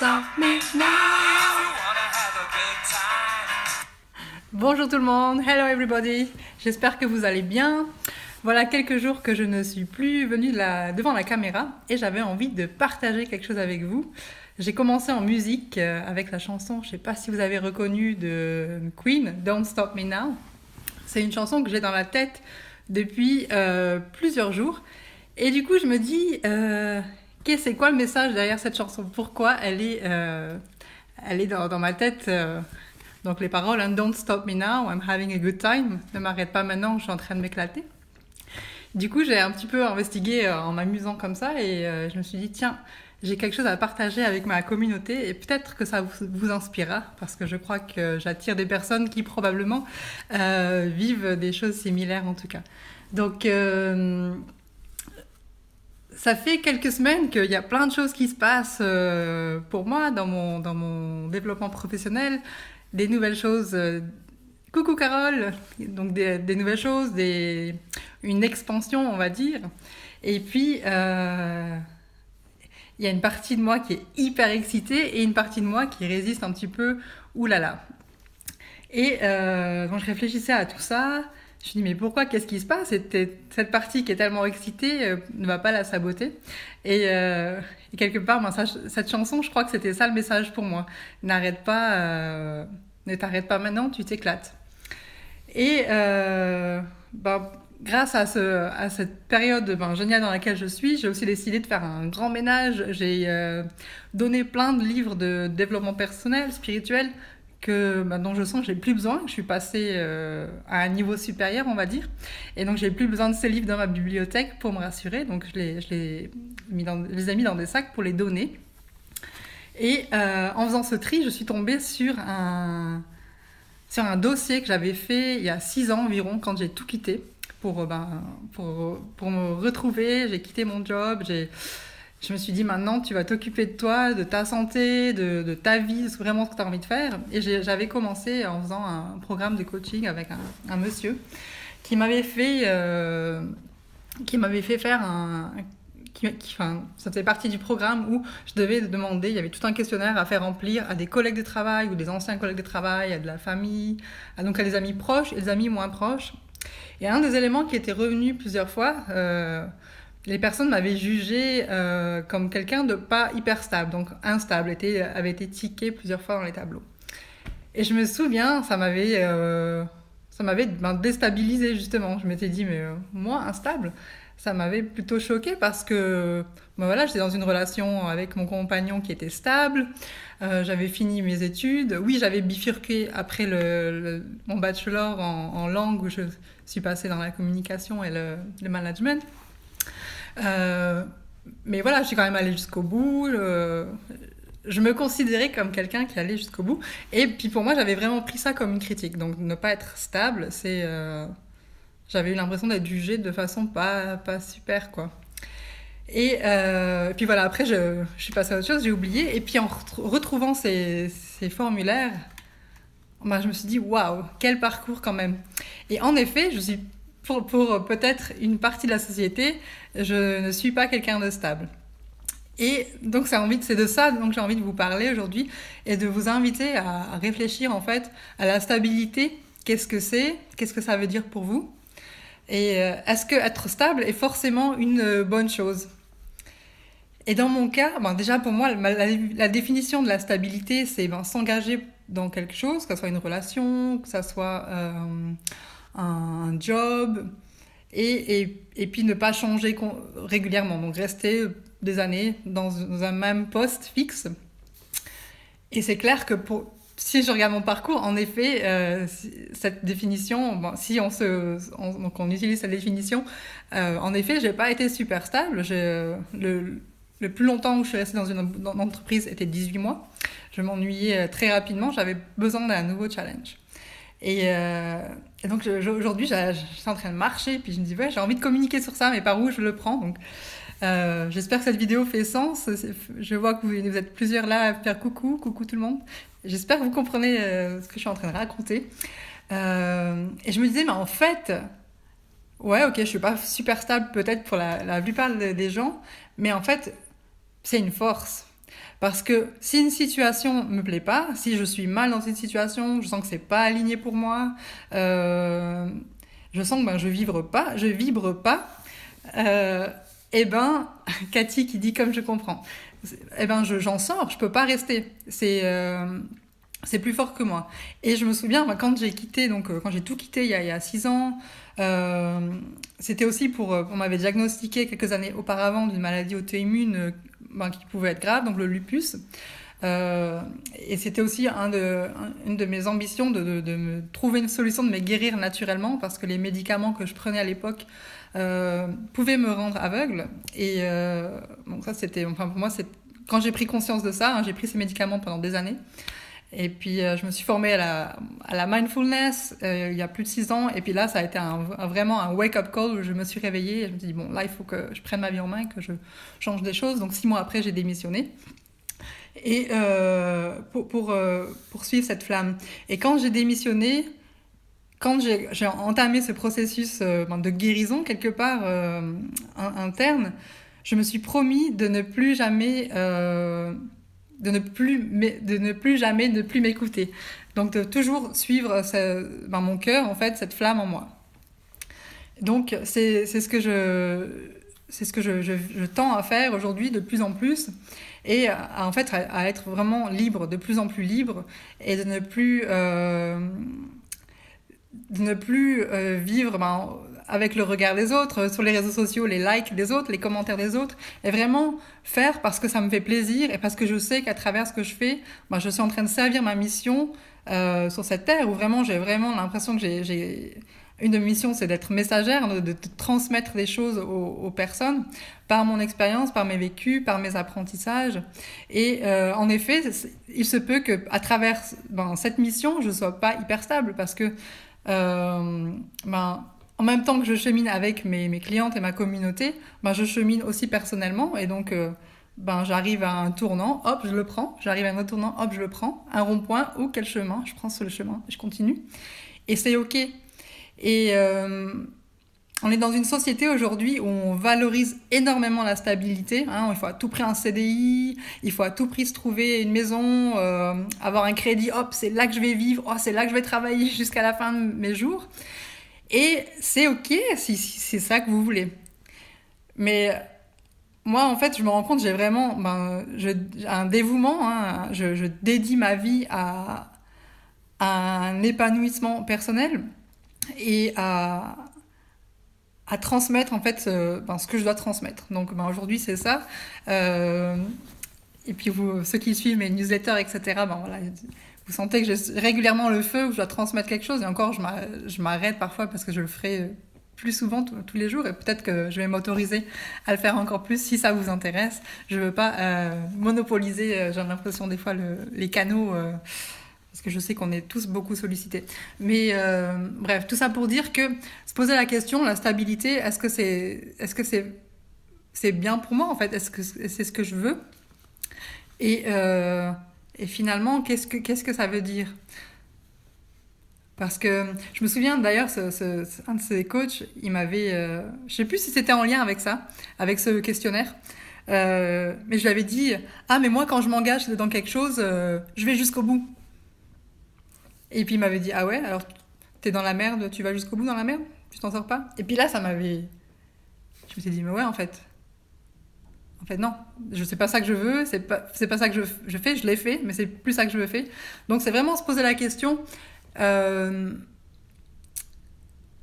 stop me now. Bonjour tout le monde, hello everybody, j'espère que vous allez bien. Voilà quelques jours que je ne suis plus venue devant la caméra et j'avais envie de partager quelque chose avec vous. J'ai commencé en musique avec la chanson, je ne sais pas si vous avez reconnu, de Queen, Don't Stop Me Now. C'est une chanson que j'ai dans la tête depuis plusieurs jours. Et du coup, je me dis, c'est quoi le message derrière cette chanson? Pourquoi elle est dans ma tête donc les paroles, hein, Don't stop me now, I'm having a good time. Ne m'arrête pas maintenant, je suis en train de m'éclater. Du coup, j'ai un petit peu investigué en m'amusant comme ça et je me suis dit, tiens, j'ai quelque chose à partager avec ma communauté et peut-être que ça vous inspirera parce que je crois que j'attire des personnes qui probablement vivent des choses similaires en tout cas. Donc, ça fait quelques semaines qu'il y a plein de choses qui se passent pour moi dans mon développement professionnel, des nouvelles choses. Coucou Carole, donc des nouvelles choses, une expansion on va dire. Et puis il y a une partie de moi qui est hyper excitée et une partie de moi qui résiste un petit peu oulala. Et quand je réfléchissais à tout ça, je me suis dit mais pourquoi, qu'est-ce qui se passe? Cette partie qui est tellement excitée ne va pas la saboter. Et quelque part, cette chanson, je crois que c'était ça le message pour moi. Ne t'arrête pas maintenant, tu t'éclates. Et grâce à cette période géniale dans laquelle je suis, j'ai aussi décidé de faire un grand ménage. J'ai donné plein de livres de développement personnel, spirituel, dont je sens que j'ai plus besoin, que je suis passée à un niveau supérieur, on va dire. Et donc, j'ai plus besoin de ces livres dans ma bibliothèque pour me rassurer. Donc, je les ai mis dans des sacs pour les donner. Et en faisant ce tri, je suis tombée sur un dossier que j'avais fait il y a 6 ans environ, quand j'ai tout quitté pour me retrouver. J'ai quitté mon job, je me suis dit maintenant tu vas t'occuper de toi, de ta santé, de ta vie, de vraiment ce que tu as envie de faire. Et j'avais commencé en faisant un programme de coaching avec un monsieur qui m'avait fait faire ça faisait partie du programme où je devais demander, il y avait tout un questionnaire à faire remplir à des collègues de travail ou des anciens collègues de travail, à de la famille, donc à des amis proches et des amis moins proches. Et un des éléments qui était revenu plusieurs fois, les personnes m'avaient jugé comme quelqu'un de pas hyper stable, donc instable, avait été tiqué plusieurs fois dans les tableaux. Et je me souviens, ça m'avait déstabilisée justement. Je m'étais dit, mais moi, instable, ça m'avait plutôt choquée parce que j'étais dans une relation avec mon compagnon qui était stable, j'avais fini mes études, oui j'avais bifurqué après mon bachelor en langue où je suis passée dans la communication et le management, mais voilà, je suis quand même allée jusqu'au bout, je me considérais comme quelqu'un qui allait jusqu'au bout, et puis pour moi j'avais vraiment pris ça comme une critique, donc ne pas être stable, j'avais eu l'impression d'être jugée de façon pas super, quoi. Et puis voilà, après je suis passée à autre chose, j'ai oublié. Et puis en retrouvant ces formulaires, je me suis dit waouh, quel parcours quand même. Et en effet, je suis pour peut-être une partie de la société, je ne suis pas quelqu'un de stable. Et donc c'est de ça donc j'ai envie de vous parler aujourd'hui et de vous inviter à réfléchir en fait à la stabilité. Qu'est-ce que ça veut dire pour vous? Et est-ce que être stable est forcément une bonne chose? Et dans mon cas, déjà pour moi, la définition de la stabilité, c'est s'engager dans quelque chose, que ce soit une relation, que ce soit un job, et puis ne pas changer régulièrement, donc rester des années dans un même poste fixe. Et c'est clair que si je regarde mon parcours, en effet, cette définition, si donc on utilise cette définition, en effet, j'ai pas été super stable. Le plus longtemps où je suis restée dans une entreprise était 18 mois. Je m'ennuyais très rapidement, j'avais besoin d'un nouveau challenge. Et donc aujourd'hui, je suis en train de marcher, puis je me dis, j'ai envie de communiquer sur ça, mais par où je le prends? Donc, j'espère que cette vidéo fait sens. Je vois que vous êtes plusieurs là à faire coucou tout le monde. J'espère que vous comprenez ce que je suis en train de raconter. Et je me disais, mais en fait, ouais, ok, je suis pas super stable peut-être pour la plupart des gens, mais en fait, c'est une force. Parce que si une situation me plaît pas, si je suis mal dans une situation, je sens que c'est pas aligné pour moi, je sens que je vibre pas, euh, eh ben, Cathy qui dit comme je comprends, eh ben j'en sors, je peux pas rester. C'est plus fort que moi. Et je me souviens, quand j'ai quitté, quand j'ai tout quitté il y a 6 ans, euh, c'était aussi on m'avait diagnostiqué quelques années auparavant d'une maladie auto-immune qui pouvait être grave, donc le lupus. Et c'était aussi une de mes ambitions de me trouver une solution de me guérir naturellement parce que les médicaments que je prenais à l'époque pouvaient me rendre aveugle. Et donc ça, pour moi, quand j'ai pris conscience de ça, j'ai pris ces médicaments pendant des années. Et puis, je me suis formée à la mindfulness il y a plus de 6 ans. Et puis là, ça a été vraiment un wake-up call où je me suis réveillée. Et je me suis dit, bon, là, il faut que je prenne ma vie en main, que je change des choses. Donc, 6 mois après, j'ai démissionné. Et pour poursuivre cette flamme. Et quand j'ai démissionné, quand j'ai entamé ce processus de guérison, quelque part interne, je me suis promis de ne plus jamais... de ne plus jamais ne plus m'écouter. Donc de toujours suivre mon cœur, en fait, cette flamme en moi. Donc c'est ce que je tends à faire aujourd'hui de plus en plus et en fait à être vraiment libre, de plus en plus libre et de ne plus vivre avec le regard des autres, sur les réseaux sociaux, les likes des autres, les commentaires des autres, et vraiment faire parce que ça me fait plaisir et parce que je sais qu'à travers ce que je fais, je suis en train de servir ma mission sur cette terre où vraiment j'ai vraiment l'impression que une de mes missions, c'est d'être messagère, de transmettre des choses aux personnes par mon expérience, par mes vécus, par mes apprentissages. Et en effet, il se peut qu'à travers cette mission, je ne sois pas hyper stable parce que en même temps que je chemine avec mes clientes et ma communauté, je chemine aussi personnellement. Et donc, j'arrive à un tournant, hop, je le prends. J'arrive à un autre tournant, hop, je le prends. Un rond-point, ou quel chemin, je prends sur le chemin, je continue. Et c'est OK. Et on est dans une société aujourd'hui où on valorise énormément la stabilité. Il faut à tout prix un CDI, il faut à tout prix se trouver une maison, avoir un crédit, hop, c'est là que je vais vivre, c'est là que je vais travailler jusqu'à la fin de mes jours. Et c'est OK si c'est ça que vous voulez. Mais moi, en fait, je me rends compte, j'ai vraiment un dévouement. Je dédie ma vie à un épanouissement personnel et à transmettre en fait ce que je dois transmettre. Donc aujourd'hui c'est ça. Et puis ceux qui suivent mes newsletters, etc., voilà, vous sentez que j'ai régulièrement le feu où je dois transmettre quelque chose. Et encore, je m'arrête parfois parce que je le ferai plus souvent tous les jours. Et peut-être que je vais m'autoriser à le faire encore plus si ça vous intéresse. Je ne veux pas monopoliser, j'ai l'impression des fois, les canaux... parce que je sais qu'on est tous beaucoup sollicités. Mais bref, tout ça pour dire que se poser la question, la stabilité, est-ce que c'est bien pour moi en fait? Est-ce que c'est ce que je veux? Et finalement, qu'est-ce que ça veut dire? Parce que je me souviens d'ailleurs, un de ces coachs, il m'avait... je sais plus si c'était en lien avec ça, avec ce questionnaire. Mais je lui avais dit, mais moi quand je m'engage dans quelque chose, je vais jusqu'au bout. Et puis il m'avait dit, ah ouais, alors t'es dans la merde, tu vas jusqu'au bout dans la merde? Tu t'en sors pas? Et puis là, je me suis dit, mais ouais, en fait non, c'est pas ça que je veux, c'est pas ça que je fais, je l'ai fait, mais c'est plus ça que je veux faire. Donc c'est vraiment se poser la question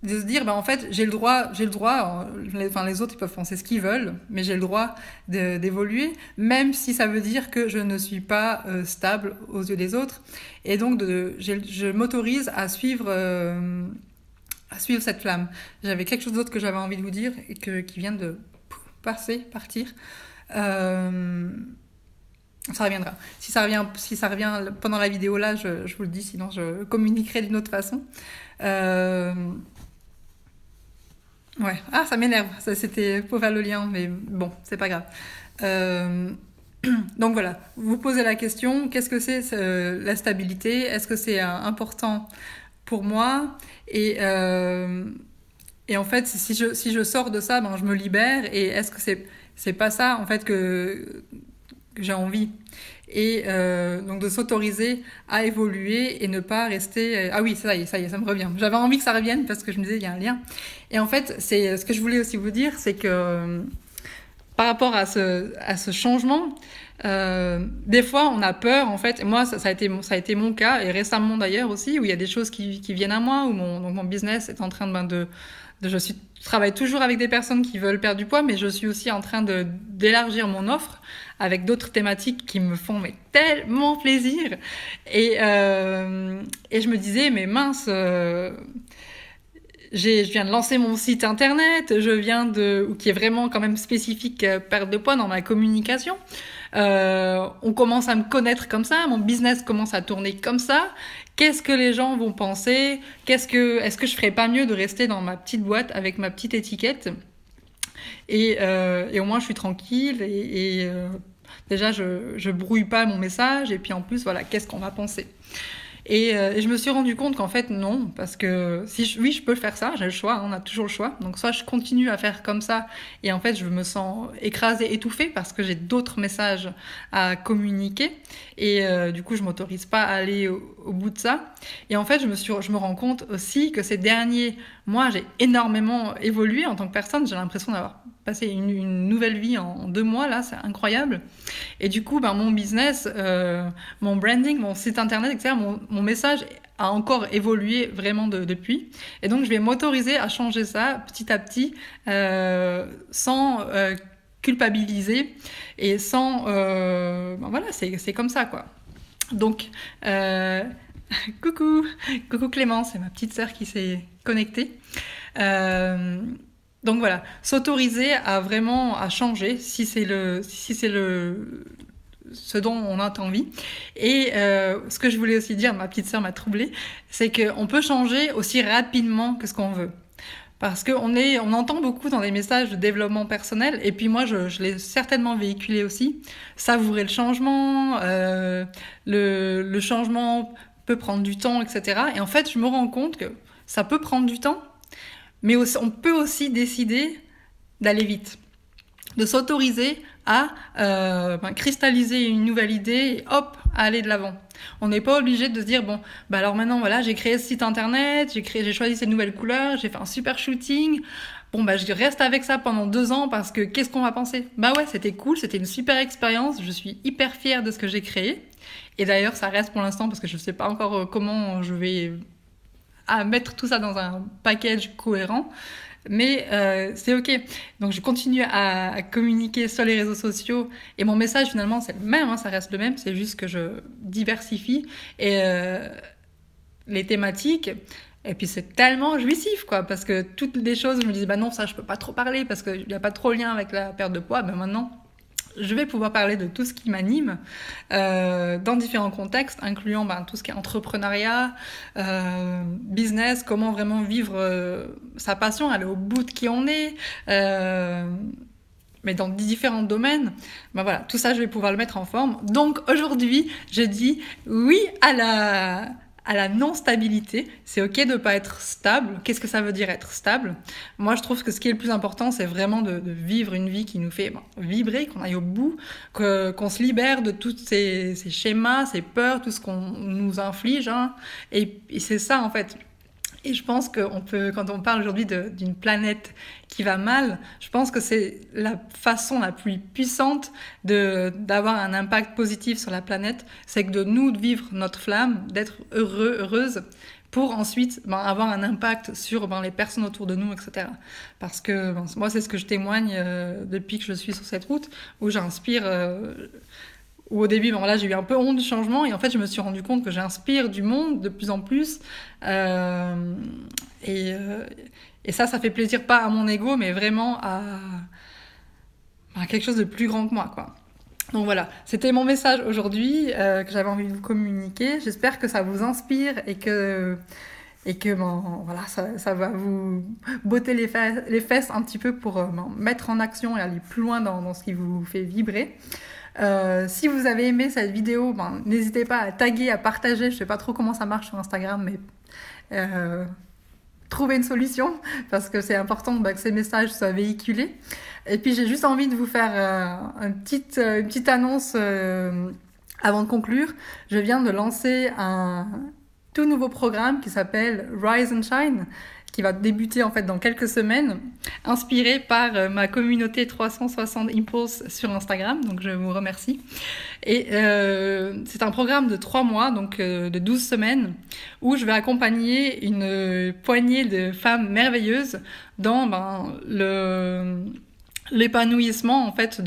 de se dire, en fait, j'ai le droit, les autres ils peuvent penser ce qu'ils veulent, mais j'ai le droit d'évoluer, même si ça veut dire que je ne suis pas stable aux yeux des autres. Et donc, je m'autorise à suivre cette flamme. J'avais quelque chose d'autre que j'avais envie de vous dire et qui vient de partir. Ça reviendra. Si ça revient pendant la vidéo là, je vous le dis, sinon je communiquerai d'une autre façon. Ouais. Ça m'énerve. C'était pour faire le lien, mais bon, c'est pas grave. Donc voilà, vous posez la question, qu'est-ce que c'est la stabilité? Est-ce que c'est important pour moi? Et en fait, si je sors de ça, je me libère. Et est-ce que c'est pas ça, en fait, que que j'ai envie. Et donc de s'autoriser à évoluer et ne pas rester... Ah oui, ça y est, ça me revient. J'avais envie que ça revienne parce que je me disais, il y a un lien. Et en fait, c'est ce que je voulais aussi vous dire, c'est que par rapport à ce changement, des fois on a peur en fait. Et moi, ça a été mon cas, et récemment d'ailleurs aussi, où il y a des choses qui viennent à moi, où mon business est en train je travaille toujours avec des personnes qui veulent perdre du poids, mais je suis aussi en train d'élargir mon offre avec d'autres thématiques qui me font tellement plaisir. Et je me disais, mais mince, je viens de lancer mon site internet, qui est vraiment quand même spécifique perte de poids dans ma communication. On commence à me connaître comme ça, mon business commence à tourner comme ça. Qu'est-ce que les gens vont penser ? Est-ce que je ferais pas mieux de rester dans ma petite boîte avec ma petite étiquette ? Et au moins je suis tranquille et déjà je brouille pas mon message, et puis en plus voilà, qu'est-ce qu'on va penser ? Et je me suis rendu compte qu'en fait non, parce que oui, je peux faire ça, j'ai le choix, on a toujours le choix. Donc soit je continue à faire comme ça, et en fait je me sens écrasée, étouffée, parce que j'ai d'autres messages à communiquer, et du coup je m'autorise pas à aller au bout de ça. Et en fait je me rends compte aussi que ces derniers mois, j'ai énormément évolué en tant que personne. J'ai l'impression d'avoir passé une nouvelle vie en 2 mois, là, c'est incroyable. Et du coup, mon business, mon branding, mon site internet, etc., mon message a encore évolué vraiment depuis. Et donc, je vais m'autoriser à changer ça petit à petit, sans culpabiliser et sans... voilà, c'est comme ça, quoi. Donc, coucou Clémence, c'est ma petite sœur qui s'est connectée. Donc voilà, s'autoriser à vraiment à changer si c'est ce dont on a envie. Et ce que je voulais aussi dire, ma petite sœur m'a troublée, c'est qu'on peut changer aussi rapidement que ce qu'on veut. Parce qu'on entend beaucoup dans des messages de développement personnel, et puis moi je l'ai certainement véhiculé aussi, savourer le changement, le changement peut prendre du temps, etc. Et en fait je me rends compte que ça peut prendre du temps, mais on peut aussi décider d'aller vite, de s'autoriser à cristalliser une nouvelle idée et hop, à aller de l'avant. On n'est pas obligé de se dire, bon, alors maintenant, voilà, j'ai créé ce site internet, j'ai choisi ces nouvelles couleurs, j'ai fait un super shooting, bon, je reste avec ça pendant 2 ans parce que qu'est-ce qu'on va penser ? Ouais, c'était cool, c'était une super expérience, je suis hyper fière de ce que j'ai créé. Et d'ailleurs, ça reste pour l'instant parce que je ne sais pas encore comment je vais mettre tout ça dans un package cohérent. Mais c'est ok. Donc je continue à communiquer sur les réseaux sociaux, et mon message finalement c'est le même, ça reste le même, c'est juste que je diversifie et les thématiques. Et puis c'est tellement jouissif, quoi, parce que toutes les choses, je me disais non, ça je peux pas trop parler parce qu'il n'y a pas trop lien avec la perte de poids. Maintenant je vais pouvoir parler de tout ce qui m'anime dans différents contextes, incluant tout ce qui est entrepreneuriat, business, comment vraiment vivre sa passion, aller au bout de qui on est, mais dans différents domaines. Voilà, tout ça, je vais pouvoir le mettre en forme. Donc aujourd'hui, je dis oui à la non-stabilité. C'est ok de pas être stable. Qu'est-ce que ça veut dire être stable ? Moi, je trouve que ce qui est le plus important, c'est vraiment de vivre une vie qui nous fait vibrer, qu'on aille au bout, qu'on se libère de tous ces schémas, ces peurs, tout ce qu'on nous inflige. Et c'est ça, en fait. Et je pense quand on parle aujourd'hui d'une planète qui va mal, je pense que c'est la façon la plus puissante d'avoir un impact positif sur la planète, c'est que de vivre notre flamme, d'être heureuse, pour ensuite avoir un impact sur les personnes autour de nous, etc. Parce que moi, c'est ce que je témoigne depuis que je suis sur cette route, où j'inspire... où au début, j'ai eu un peu honte du changement, et en fait, je me suis rendu compte que j'inspire du monde de plus en plus. Et ça fait plaisir, pas à mon ego, mais vraiment à quelque chose de plus grand que moi, quoi. Donc voilà, c'était mon message aujourd'hui que j'avais envie de vous communiquer. J'espère que ça vous inspire et que voilà, ça va vous botter les fesses un petit peu pour mettre en action et aller plus loin dans ce qui vous fait vibrer. Si vous avez aimé cette vidéo, n'hésitez pas à taguer, à partager. Je sais pas trop comment ça marche sur Instagram, mais trouver une solution parce que c'est important que ces messages soient véhiculés. Et puis j'ai juste envie de vous faire une petite annonce avant de conclure. Je viens de lancer un tout nouveau programme qui s'appelle Rise and Shine, qui va débuter en fait dans quelques semaines, inspiré par ma communauté 360 Impulse sur Instagram, donc je vous remercie. Et c'est un programme de 3 mois, donc de 12 semaines, où je vais accompagner une poignée de femmes merveilleuses dans l'épanouissement en fait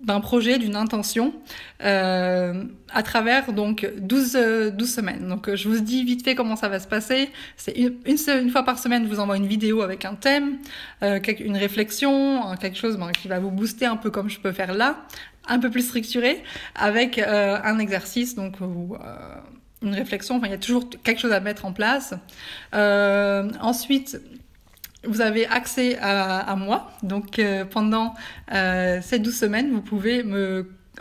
d'un projet, d'une intention, à travers donc 12 semaines. Donc je vous dis vite fait comment ça va se passer. C'est une fois par semaine, je vous envoie une vidéo avec un thème, une réflexion, quelque chose qui va vous booster un peu comme je peux faire là, un peu plus structuré, avec un exercice, donc une réflexion. Enfin, il y a toujours quelque chose à mettre en place. Ensuite, vous avez accès à moi. Donc, pendant ces 12 semaines, vous pouvez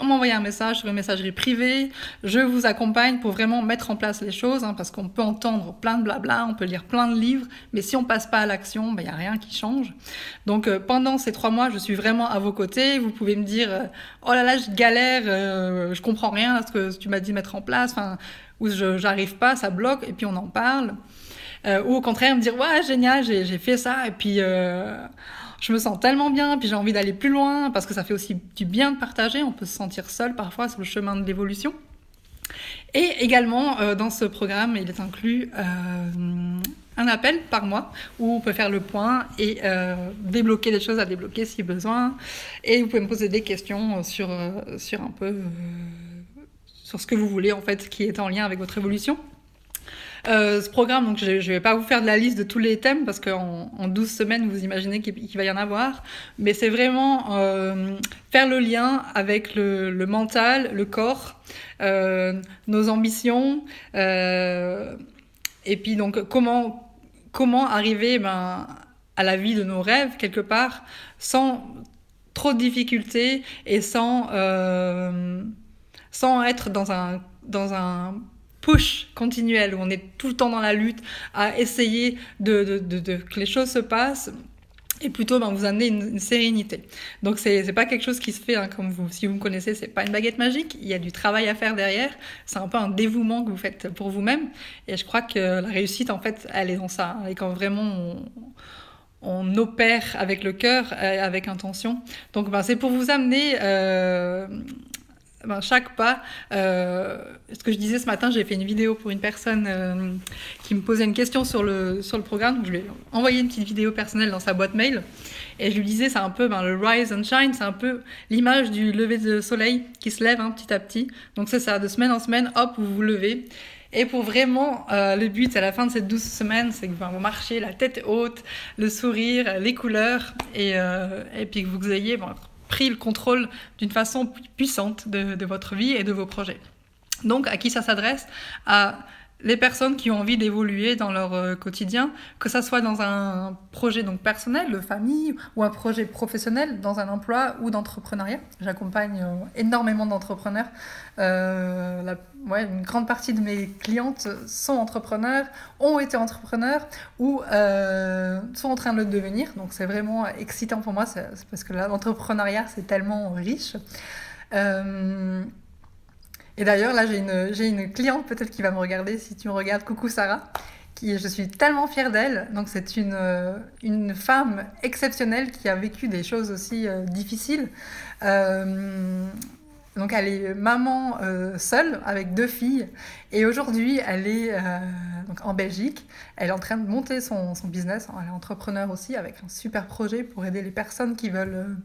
m'envoyer un message sur une messagerie privée. Je vous accompagne pour vraiment mettre en place les choses, parce qu'on peut entendre plein de blabla, on peut lire plein de livres, mais si on passe pas à l'action, il n'y a rien qui change. Donc, pendant ces 3 mois, je suis vraiment à vos côtés. Vous pouvez me dire oh là là, je galère, je comprends rien à ce que tu m'as dit de mettre en place, ou j'arrive pas, ça bloque, et puis on en parle. Ou au contraire me dire ouais génial, j'ai fait ça et puis je me sens tellement bien, puis j'ai envie d'aller plus loin, parce que ça fait aussi du bien de partager. On peut se sentir seul parfois sur le chemin de l'évolution. Et également dans ce programme il est inclus un appel par mois où on peut faire le point et débloquer des choses à débloquer si besoin, et vous pouvez me poser des questions sur un peu sur ce que vous voulez en fait qui est en lien avec votre évolution. Ce programme, donc je vais pas vous faire de la liste de tous les thèmes parce qu'en 12 semaines, vous imaginez qu'il va y en avoir, mais c'est vraiment faire le lien avec le mental, le corps, nos ambitions, et puis donc comment arriver à la vie de nos rêves quelque part sans trop de difficultés et sans être dans un push continuel où on est tout le temps dans la lutte à essayer que les choses se passent, et plutôt vous amener une sérénité. Donc c'est pas quelque chose qui se fait comme si vous me connaissez, c'est pas une baguette magique, il y a du travail à faire derrière, c'est un peu un dévouement que vous faites pour vous-même, et je crois que la réussite en fait elle est dans ça, et quand vraiment on opère avec le cœur, avec intention. Donc c'est pour vous amener chaque pas. Ce que je disais ce matin, j'ai fait une vidéo pour une personne qui me posait une question sur le programme. Donc je lui ai envoyé une petite vidéo personnelle dans sa boîte mail, et je lui disais c'est un peu le rise and shine, c'est un peu l'image du lever de soleil qui se lève petit à petit. Donc c'est ça, de semaine en semaine, hop, vous vous levez. Et pour vraiment, le but à la fin de ces 12 semaines, c'est que vous marchez la tête haute, le sourire, les couleurs, et puis que vous ayez pris le contrôle d'une façon puissante de votre vie et de vos projets. Donc, à qui ça s'adresse ? À les personnes qui ont envie d'évoluer dans leur quotidien, que ça soit dans un projet donc personnel, de famille, ou un projet professionnel, dans un emploi ou d'entrepreneuriat. J'accompagne énormément d'entrepreneurs. Une grande partie de mes clientes sont entrepreneurs, ont été entrepreneurs ou sont en train de le devenir. Donc c'est vraiment excitant pour moi, c'est parce que l'entrepreneuriat c'est tellement riche. Et d'ailleurs, là, j'ai une cliente peut-être qui va me regarder, si tu me regardes, coucou Sarah, je suis tellement fière d'elle. Donc, c'est une femme exceptionnelle qui a vécu des choses aussi difficiles. Donc, elle est maman seule, avec 2 filles. Et aujourd'hui, elle est donc en Belgique. Elle est en train de monter son business. Elle est entrepreneur aussi, avec un super projet pour aider les personnes qui veulent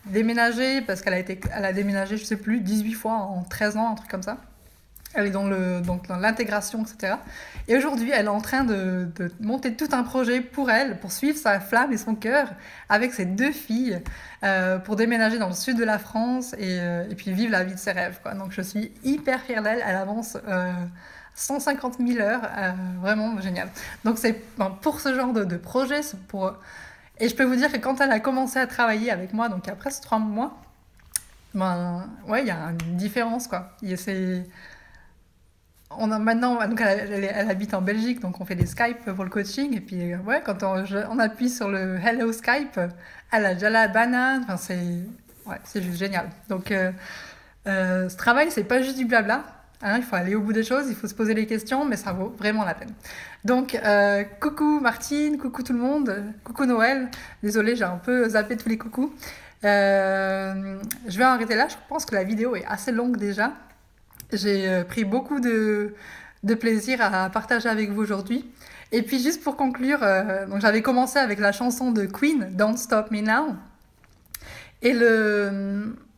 déménager, parce qu'elle a déménagé, je sais plus, 18 fois en 13 ans, un truc comme ça. Elle est dans l'intégration, etc. Et aujourd'hui, elle est en train de monter tout un projet pour elle, pour suivre sa flamme et son cœur, avec ses 2 filles, pour déménager dans le sud de la France et puis vivre la vie de ses rêves, quoi. Donc je suis hyper fière d'elle, elle avance 150 000 heures, vraiment génial. Donc c'est pour ce genre de projet, c'est pour... Et je peux vous dire que quand elle a commencé à travailler avec moi, donc il y a presque 3 mois, il y a une différence, quoi. on a maintenant, donc elle habite en Belgique, donc on fait des Skype pour le coaching. Et puis, ouais, quand on appuie sur le Hello Skype, elle a déjà la banane. Enfin, c'est juste génial. Donc, ce travail, c'est pas juste du blabla. Hein, il faut aller au bout des choses, il faut se poser les questions, mais ça vaut vraiment la peine. Donc, coucou Martine, coucou tout le monde, coucou Noël. Désolée, j'ai un peu zappé tous les coucous. Je vais arrêter là, je pense que la vidéo est assez longue déjà. J'ai pris beaucoup de plaisir à partager avec vous aujourd'hui. Et puis juste pour conclure, donc j'avais commencé avec la chanson de Queen, Don't Stop Me Now. Et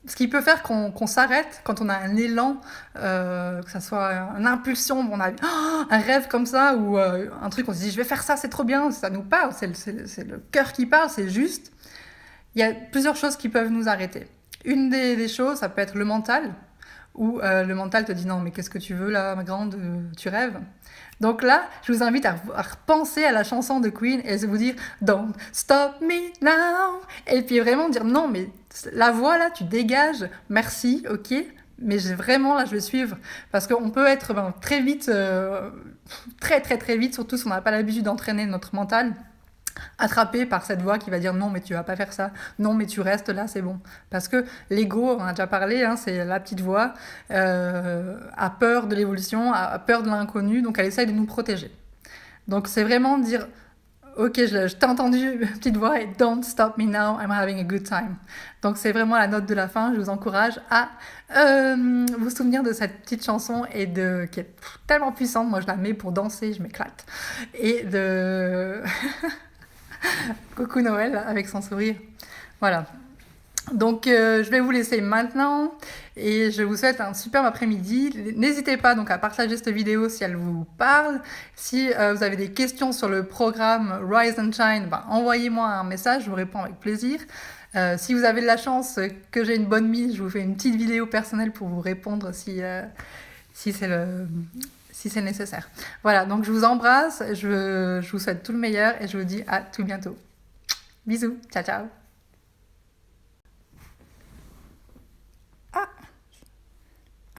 ce qui peut faire qu'on s'arrête quand on a un élan, que ça soit une impulsion, on a un rêve comme ça, ou un truc, on se dit je vais faire ça, c'est trop bien, ça nous parle, c'est le cœur qui parle, c'est juste. Il y a plusieurs choses qui peuvent nous arrêter. Une des choses, ça peut être le mental, où le mental te dit non mais qu'est-ce que tu veux là ma grande, tu rêves. Donc là je vous invite à repenser à la chanson de Queen et à vous dire don't stop me now, et puis vraiment dire non mais la voix là tu dégages, merci, ok, mais vraiment là je vais suivre, parce qu'on peut être très vite, très très très vite, surtout si on n'a pas l'habitude d'entraîner notre mental, attrapé par cette voix qui va dire non mais tu vas pas faire ça, non mais tu restes là, c'est bon. Parce que l'ego, on a déjà parlé, hein, c'est la petite voix, a peur de l'évolution, a peur de l'inconnu, donc elle essaye de nous protéger. Donc c'est vraiment dire ok, je t'ai entendu, petite voix, et don't stop me now, I'm having a good time. Donc c'est vraiment la note de la fin, je vous encourage à vous souvenir de cette petite chanson qui est tellement puissante, moi je la mets pour danser, je m'éclate. Et de... Coucou Noël avec son sourire. Voilà. Donc je vais vous laisser maintenant et je vous souhaite un superbe après-midi. N'hésitez pas donc à partager cette vidéo si elle vous parle. Si vous avez des questions sur le programme Rise and Shine, envoyez-moi un message, je vous réponds avec plaisir. Si vous avez de la chance que j'ai une bonne mise, je vous fais une petite vidéo personnelle pour vous répondre si c'est nécessaire. Voilà, donc je vous embrasse, je vous souhaite tout le meilleur et je vous dis à tout bientôt. Bisous, ciao ciao.